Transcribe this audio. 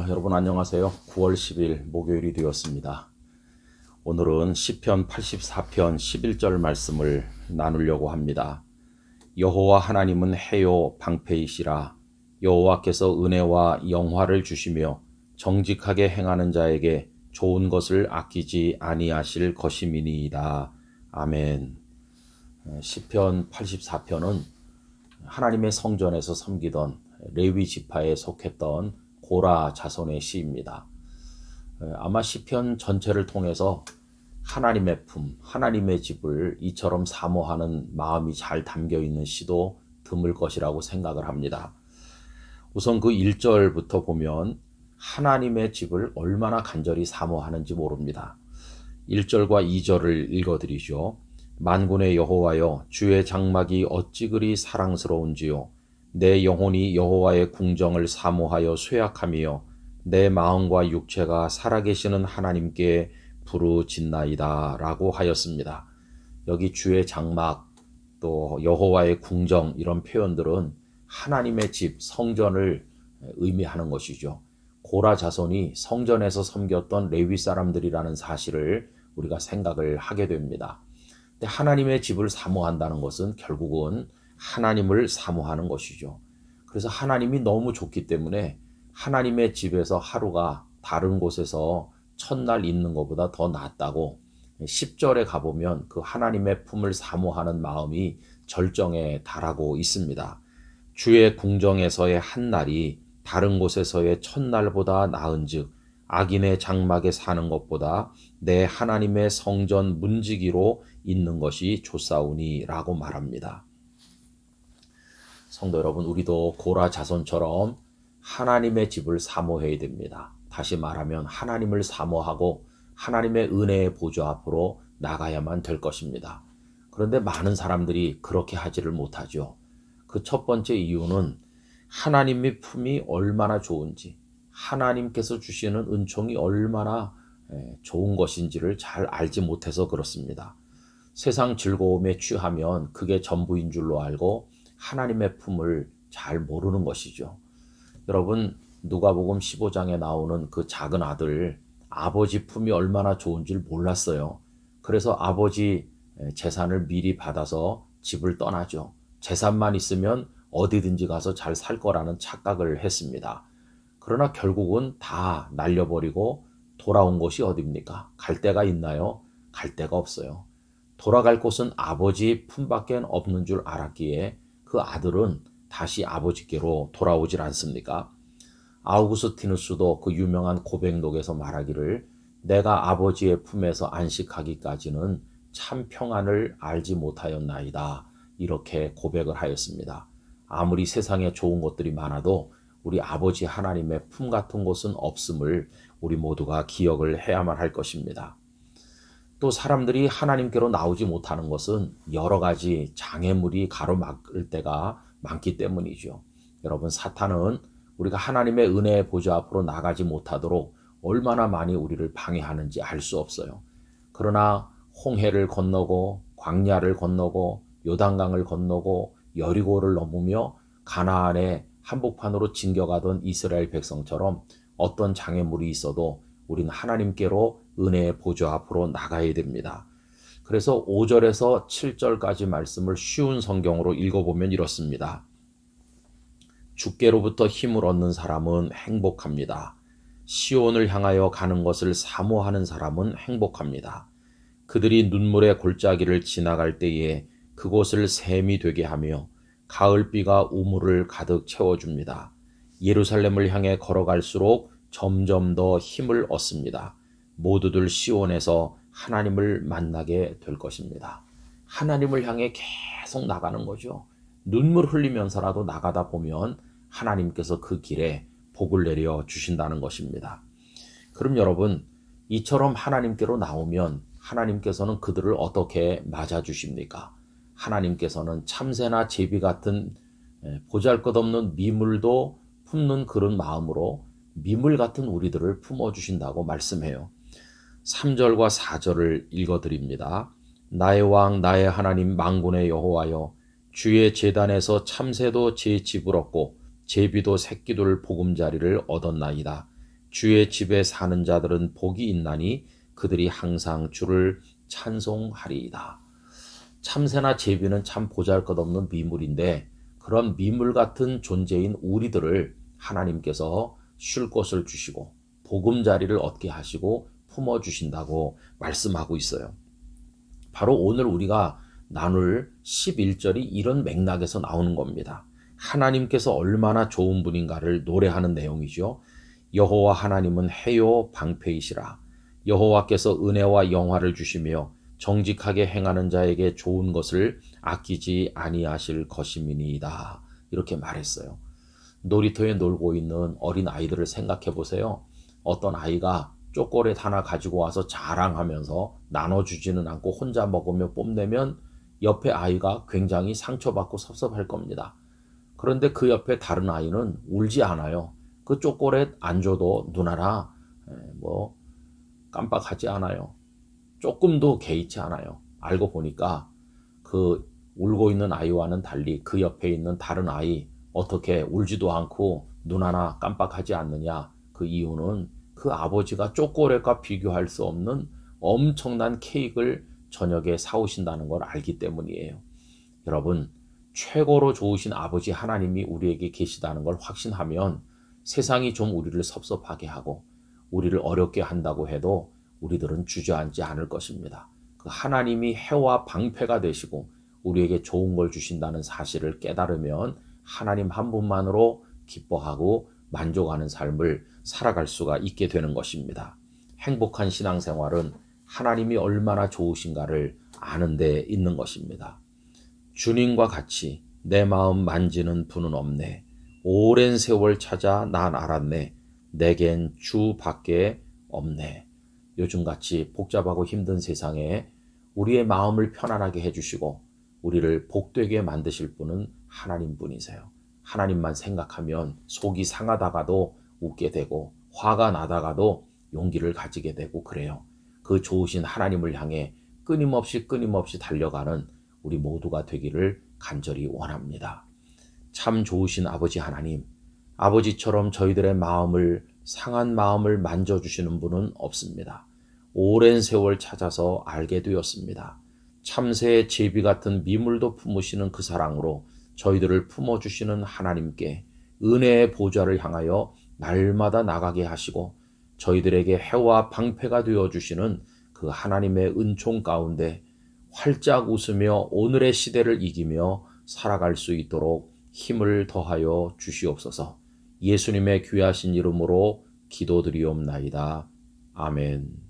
여러분 안녕하세요. 9월 10일 목요일이 되었습니다. 오늘은 시편 84편 11절 말씀을 나누려고 합니다. 여호와 하나님은 해요 방패이시라. 여호와께서 은혜와 영화를 주시며 정직하게 행하는 자에게 좋은 것을 아끼지 아니하실 것임이니이다. 아멘. 시편 84편은 하나님의 성전에서 섬기던 레위 지파에 속했던 고라 자손의 시입니다. 아마 시편 전체를 통해서 하나님의 품, 하나님의 집을 이처럼 사모하는 마음이 잘 담겨 있는 시도 드물 것이라고 생각을 합니다. 우선 그 1절부터 보면 하나님의 집을 얼마나 간절히 사모하는지 모릅니다. 1절과 2절을 읽어드리죠. 만군의 여호와여, 주의 장막이 어찌 그리 사랑스러운지요. 내 영혼이 여호와의 궁정을 사모하여 쇠약하며 내 마음과 육체가 살아계시는 하나님께 부르짖나이다 라고 하였습니다. 여기 주의 장막 또 여호와의 궁정 이런 표현들은 하나님의 집 성전을 의미하는 것이죠. 고라 자손이 성전에서 섬겼던 레위 사람들이라는 사실을 우리가 생각을 하게 됩니다. 근데 하나님의 집을 사모한다는 것은 결국은 하나님을 사모하는 것이죠. 그래서 하나님이 너무 좋기 때문에 하나님의 집에서 하루가 다른 곳에서 첫날 있는 것보다 더 낫다고 10절에 가보면 그 하나님의 품을 사모하는 마음이 절정에 달하고 있습니다. 주의 궁정에서의 한 날이 다른 곳에서의 첫날보다 나은즉 악인의 장막에 사는 것보다 내 하나님의 성전 문지기로 있는 것이 좋사오니 라고 말합니다. 성도 여러분, 우리도 고라 자손처럼 하나님의 집을 사모해야 됩니다. 다시 말하면 하나님을 사모하고 하나님의 은혜의 보좌 앞으로 나가야만 될 것입니다. 그런데 많은 사람들이 그렇게 하지를 못하죠. 그 첫 번째 이유는 하나님의 품이 얼마나 좋은지, 하나님께서 주시는 은총이 얼마나 좋은 것인지를 잘 알지 못해서 그렇습니다. 세상 즐거움에 취하면 그게 전부인 줄로 알고 하나님의 품을 잘 모르는 것이죠. 여러분, 누가복음 15장에 나오는 그 작은 아들, 아버지 품이 얼마나 좋은지를 몰랐어요. 그래서 아버지 재산을 미리 받아서 집을 떠나죠. 재산만 있으면 어디든지 가서 잘 살 거라는 착각을 했습니다. 그러나 결국은 다 날려버리고 돌아온 곳이 어디입니까? 갈 데가 있나요? 갈 데가 없어요. 돌아갈 곳은 아버지 품밖에 없는 줄 알았기에 그 아들은 다시 아버지께로 돌아오질 않습니까? 아우구스티누스도 그 유명한 고백록에서 말하기를 내가 아버지의 품에서 안식하기까지는 참 평안을 알지 못하였나이다. 이렇게 고백을 하였습니다. 아무리 세상에 좋은 것들이 많아도 우리 아버지 하나님의 품 같은 곳은 없음을 우리 모두가 기억을 해야만 할 것입니다. 또 사람들이 하나님께로 나오지 못하는 것은 여러 가지 장애물이 가로막을 때가 많기 때문이죠. 여러분, 사탄은 우리가 하나님의 은혜의 보좌 앞으로 나가지 못하도록 얼마나 많이 우리를 방해하는지 알 수 없어요. 그러나 홍해를 건너고 광야를 건너고 요단강을 건너고 여리고를 넘으며 가나안의 한복판으로 진겨가던 이스라엘 백성처럼 어떤 장애물이 있어도 우리는 하나님께로 은혜의 보좌 앞으로 나가야 됩니다. 그래서 5절에서 7절까지 말씀을 쉬운 성경으로 읽어보면 이렇습니다. 주께로부터 힘을 얻는 사람은 행복합니다. 시온을 향하여 가는 것을 사모하는 사람은 행복합니다. 그들이 눈물의 골짜기를 지나갈 때에 그곳을 샘이 되게 하며 가을비가 우물을 가득 채워줍니다. 예루살렘을 향해 걸어갈수록 점점 더 힘을 얻습니다. 모두들 시온에서 하나님을 만나게 될 것입니다. 하나님을 향해 계속 나가는 거죠. 눈물 흘리면서라도 나가다 보면 하나님께서 그 길에 복을 내려 주신다는 것입니다. 그럼 여러분, 이처럼 하나님께로 나오면 하나님께서는 그들을 어떻게 맞아주십니까? 하나님께서는 참새나 제비 같은 보잘것없는 미물도 품는 그런 마음으로 미물 같은 우리들을 품어주신다고 말씀해요. 3절과 4절을 읽어드립니다. 나의 왕 나의 하나님 만군의 여호와여, 주의 제단에서 참새도 제 집을 얻고 제비도 새끼들 보금자리를 얻었나이다. 주의 집에 사는 자들은 복이 있나니 그들이 항상 주를 찬송하리이다. 참새나 제비는 참 보잘것없는 미물인데 그런 미물 같은 존재인 우리들을 하나님께서 쉴 곳을 주시고 보금자리를 얻게 하시고 품어주신다고 말씀하고 있어요. 바로 오늘 우리가 나눌 11절이 이런 맥락에서 나오는 겁니다. 하나님께서 얼마나 좋은 분인가를 노래하는 내용이죠. 여호와 하나님은 해요 방패이시라. 여호와께서 은혜와 영화를 주시며 정직하게 행하는 자에게 좋은 것을 아끼지 아니하실 것임이니이다. 이렇게 말했어요. 놀이터에 놀고 있는 어린 아이들을 생각해 보세요. 어떤 아이가 초콜릿 하나 가지고 와서 자랑하면서 나눠주지는 않고 혼자 먹으며 뽐내면 옆에 아이가 굉장히 상처받고 섭섭할 겁니다. 그런데 그 옆에 다른 아이는 울지 않아요. 그 초콜릿 안 줘도 누나라 뭐 깜빡하지 않아요. 조금도 개의치 않아요. 알고 보니까 그 울고 있는 아이와는 달리 그 옆에 있는 다른 아이 어떻게 울지도 않고 눈 하나 깜빡하지 않느냐. 그 이유는 그 아버지가 초콜릿과 비교할 수 없는 엄청난 케이크를 저녁에 사오신다는 걸 알기 때문이에요. 여러분, 최고로 좋으신 아버지 하나님이 우리에게 계시다는 걸 확신하면 세상이 좀 우리를 섭섭하게 하고 우리를 어렵게 한다고 해도 우리들은 주저앉지 않을 것입니다. 그 하나님이 해와 방패가 되시고 우리에게 좋은 걸 주신다는 사실을 깨달으면 하나님 한 분만으로 기뻐하고 만족하는 삶을 살아갈 수가 있게 되는 것입니다. 행복한 신앙생활은 하나님이 얼마나 좋으신가를 아는 데 있는 것입니다. 주님과 같이 내 마음 만지는 분은 없네. 오랜 세월 찾아 난 알았네. 내겐 주밖에 없네. 요즘같이 복잡하고 힘든 세상에 우리의 마음을 편안하게 해주시고 우리를 복되게 만드실 분은 하나님뿐이세요. 하나님만 생각하면 속이 상하다가도 웃게 되고 화가 나다가도 용기를 가지게 되고 그래요. 그 좋으신 하나님을 향해 끊임없이 달려가는 우리 모두가 되기를 간절히 원합니다. 참 좋으신 아버지 하나님, 아버지처럼 저희들의 마음을 상한 마음을 만져주시는 분은 없습니다. 오랜 세월 찾아서 알게 되었습니다. 참새의 제비 같은 미물도 품으시는 그 사랑으로 저희들을 품어주시는 하나님께 은혜의 보좌를 향하여 날마다 나가게 하시고 저희들에게 해와 방패가 되어주시는 그 하나님의 은총 가운데 활짝 웃으며 오늘의 시대를 이기며 살아갈 수 있도록 힘을 더하여 주시옵소서. 예수님의 귀하신 이름으로 기도드리옵나이다. 아멘.